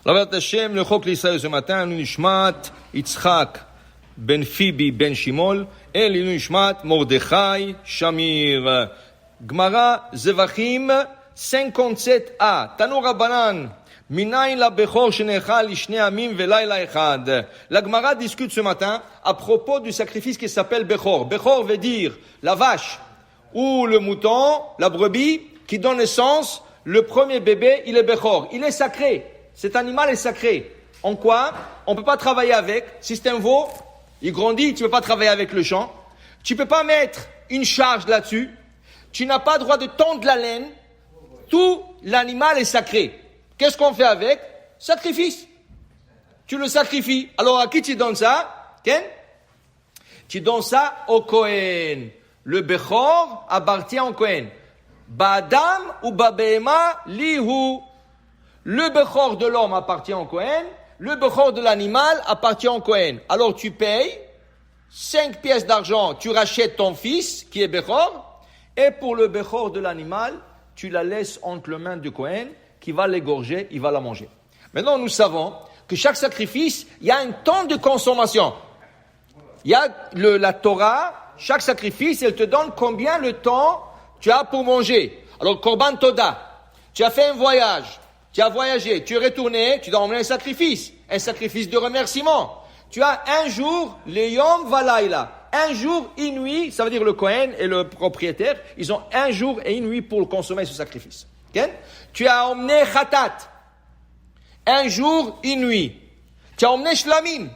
Rabat Hashem, le Chok l'Israël ce matin, l'Unishmat, Yitzchak, Ben Fibi, Ben Shimol, et l'Unishmat, Mordechai, Shamir. Gemara, Zevachim, 57a, Tanu Rabbanan, Minayin la Bechor Shenechal, Ishne Amim, Velayla Echad. La Gemara discute ce matin à propos du sacrifice qui s'appelle Bechor. Bechor veut dire la vache ou le mouton, la brebis, qui donne naissance, le premier bébé, il est Bechor. Il est sacré. Cet animal est sacré. En quoi? On ne peut pas travailler avec. Si c'est un veau, il grandit, tu ne peux pas travailler avec le champ. Tu ne peux pas mettre une charge là-dessus. Tu n'as pas le droit de tondre la laine. Tout l'animal est sacré. Qu'est-ce qu'on fait avec? Sacrifice. Tu le sacrifies. Alors à qui tu donnes ça? Ken? Tu donnes ça au Kohen. Le Bechor appartient au Kohen. Ba'adam ou Ba'behema lihu. Le Bechor de l'homme appartient au Kohen, le Bechor de l'animal appartient au Kohen. Alors tu payes 5 pièces d'argent, tu rachètes ton fils qui est Bechor, et pour le Bechor de l'animal, tu la laisses entre les mains du Kohen qui va l'égorger, il va la manger. Maintenant nous savons que chaque sacrifice, il y a un temps de consommation. Il y a la Torah, chaque sacrifice, elle te donne combien le temps tu as pour manger. Alors Korban Toda, tu as fait un voyage. Tu as voyagé, tu es retourné, tu dois emmener un sacrifice de remerciement. Tu as un jour, le Yom Valayla, un jour, une nuit, ça veut dire le Kohen et le propriétaire, ils ont un jour et une nuit pour consommer ce sacrifice. Okay? Tu as emmené Khatat, un jour, une nuit. Tu as emmené Shlamim.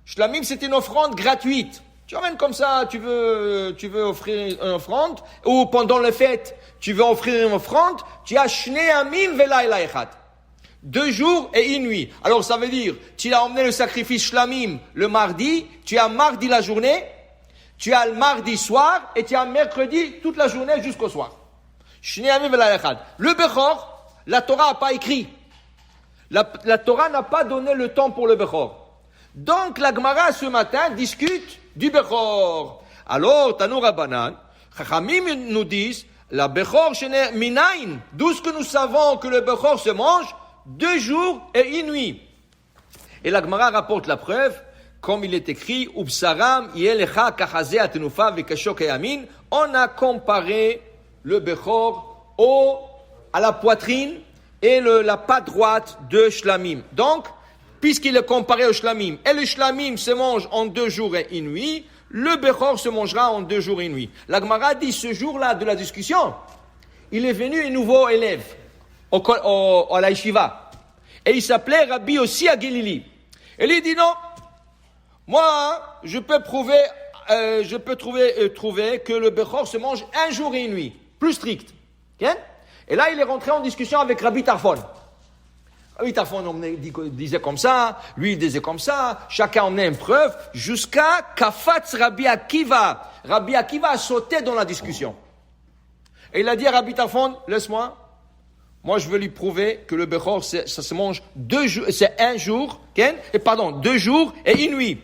Shlamim, c'est une offrande gratuite. Tu emmènes comme ça, tu veux offrir une offrande, ou pendant les fêtes, tu veux offrir une offrande, tu as Shnei Amim Velayla Echad. 2 jours et une nuit. Alors ça veut dire, tu as emmené le sacrifice Shlamim le mardi, tu as mardi la journée, tu as le mardi soir, et tu as mercredi toute la journée jusqu'au soir. Shnei Amim Velayla Echad. Le Bechor, la Torah n'a pas écrit. La Torah n'a pas donné le temps pour le Bechor. Donc la Gemara ce matin discute du Bechor. Alors, Tanu Rabbanan, Chachamim nous disent, la Bechor Shene Minayin, d'où ce que nous savons que le Bechor se mange 2 jours et une nuit. Et la Gemara rapporte la preuve, comme il est écrit, Ubsaram yelecha kachaze atenufa vekashok yamin. On a comparé le Bechor à la poitrine et la patte droite de Shlamim. Donc, puisqu'il est comparé au Shlamim, et le Shlamim se mange en 2 jours et une nuit, le Bechor se mangera en 2 jours et une nuit. La Gemara dit, ce jour-là de la discussion, il est venu un nouveau élève à la yeshiva. Et il s'appelait Rabbi Yossi Agelili. Et il dit non, moi, je peux trouver que le Bechor se mange 1 jour et une nuit. Plus strict. Okay? Et là, il est rentré en discussion avec Rabbi Tarfon. Rabbi Tarfon disait comme ça, lui il disait comme ça, chacun emmenait une preuve, jusqu'à Kafatz Rabbi Akiva. Rabbi Akiva a sauté dans la discussion. Et il a dit à Rabbi Tarfon, laisse-moi, moi je veux lui prouver que le Bechor, ça se mange 2 jours, c'est 1 jour, 2 jours et une nuit.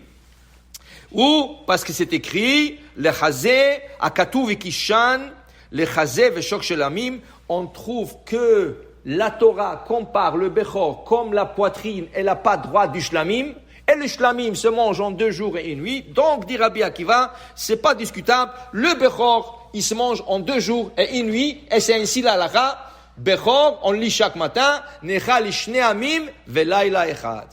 Ou, parce que c'est écrit, le Chazé, Akatu Vikishan, le Chazé Veshok Shelamim, on trouve que la Torah compare le Bechor comme la poitrine et la patte droite du Shlamim, et le Shlamim se mange en 2 jours et une nuit. Donc, dit Rabbi Akiva, c'est pas discutable. Le Bechor, il se mange en 2 jours et une nuit, et c'est ainsi la halakha. Bechor, on lit chaque matin, Necha lishne amim velayla echad.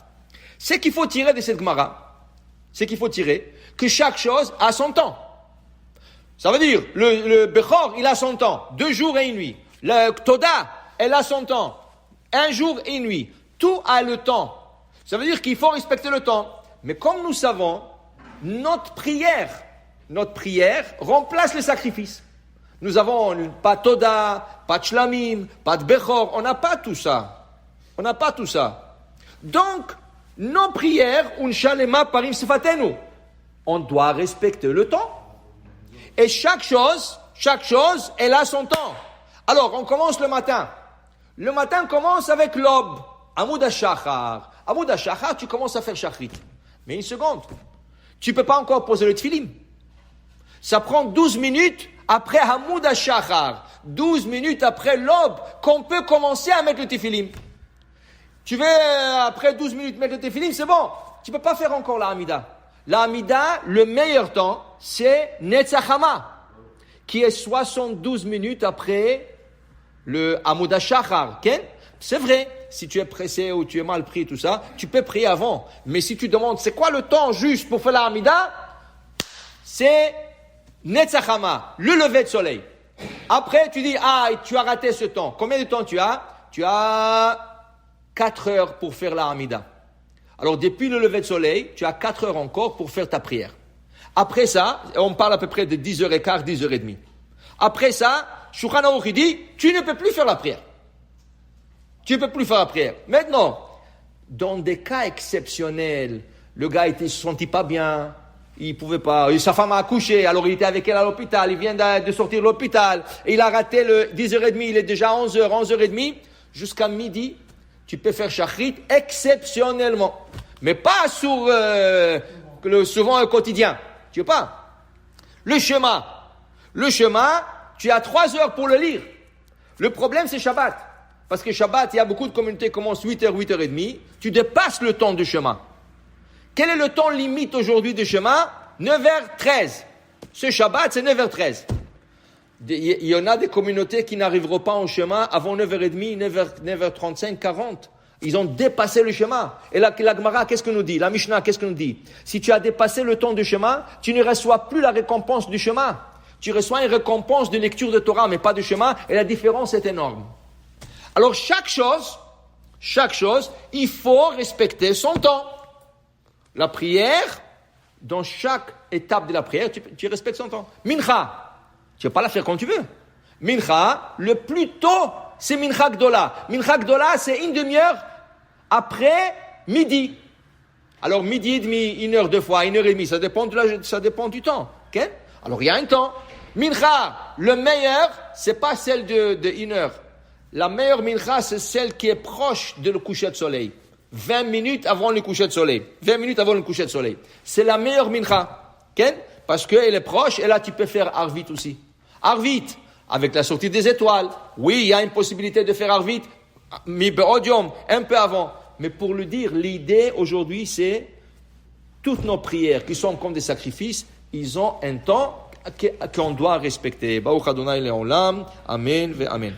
Ce qu'il faut tirer de cette Gemara, c'est qu'il faut tirer que chaque chose a son temps. Ça veut dire, le Bechor, il a son temps, 2 jours et une nuit. Le Toda, elle a son temps, 1 jour et une nuit. Tout a le temps. Ça veut dire qu'il faut respecter le temps. Mais comme nous savons, notre prière remplace les sacrifices. Nous avons pas Toda, pas de Shlamim, pas de Bechor. On n'a pas tout ça. Donc, nos prières, unshalema parim sefatenu. On doit respecter le temps. Et chaque chose, elle a son temps. Alors, on commence le matin. Le matin commence avec l'aube. Amoud HaShachar. Amoud HaShachar, tu commences à faire Shachrit. Mais une seconde. Tu peux pas encore poser le tfilim. Ça prend 12 minutes après Amoud HaShachar. 12 minutes après l'aube qu'on peut commencer à mettre le tfilim. Tu veux, après 12 minutes, mettre tes films, c'est bon. Tu peux pas faire encore la Hamida. La Hamida, le meilleur temps, c'est Netzachama, qui est 72 minutes après le Amuda Shachar. C'est vrai, si tu es pressé ou tu es mal pris, tout ça, tu peux prier avant. Mais si tu demandes, c'est quoi le temps juste pour faire la Hamida? C'est Netzachama, le lever de soleil. Après, tu dis, tu as raté ce temps. Combien de temps tu as? Tu as 4 heures pour faire la Hamida. Alors, depuis le lever de soleil, tu as 4 heures encore pour faire ta prière. Après ça, on parle à peu près de 10h15, 10h30. Après ça, Shulchan Aruch dit, tu ne peux plus faire la prière. Tu ne peux plus faire la prière. Maintenant, dans des cas exceptionnels, le gars ne se sentit pas bien, il pouvait pas, sa femme a accouché, alors il était avec elle à l'hôpital, il vient de sortir de l'hôpital, et il a raté le 10h30, il est déjà 11h, 11h30, jusqu'à midi, tu peux faire shachrit exceptionnellement. Mais pas sur souvent un quotidien. Tu veux pas? Le chemin, tu as 3 heures pour le lire. Le problème, c'est Shabbat. Parce que Shabbat, il y a beaucoup de communautés qui commencent 8h, 8h30. Tu dépasses le temps de chemin. Quel est le temps limite aujourd'hui de chemin? 9h13. Ce Shabbat, c'est 9h13. Il y en a des communautés qui n'arriveront pas en chemin avant 9h30, 9h35, 40. Ils ont dépassé le chemin. Et la Gemara, qu'est-ce que nous dit? La Mishnah, qu'est-ce que nous dit? Si tu as dépassé le temps du chemin, tu ne reçois plus la récompense du chemin. Tu reçois une récompense de lecture de Torah, mais pas de chemin. Et la différence est énorme. Alors, chaque chose, il faut respecter son temps. La prière, dans chaque étape de la prière, tu respectes son temps. Mincha, tu ne vas pas la faire quand tu veux. Mincha, le plus tôt, c'est Mincha Gdola. Mincha Gdola, c'est une demi-heure après midi. Alors, midi et demi, 1 heure, 2 fois, 1 heure et demie, ça dépend du temps. Okay? Alors, il y a un temps. Mincha, le meilleur, c'est pas celle de 1 heure. La meilleure mincha, c'est celle qui est proche de le coucher de soleil. 20 minutes avant le coucher de soleil. 20 minutes avant le coucher de soleil. C'est la meilleure mincha. Okay? Parce qu'elle est proche, et là, tu peux faire Arvit aussi. Arvit, avec la sortie des étoiles. Oui, il y a une possibilité de faire Arvit, mi be'odium, un peu avant. Mais pour le dire, l'idée aujourd'hui, c'est toutes nos prières qui sont comme des sacrifices, ils ont un temps qu'on doit respecter. Baruch Adonai Le'olam. Amen ve Amen.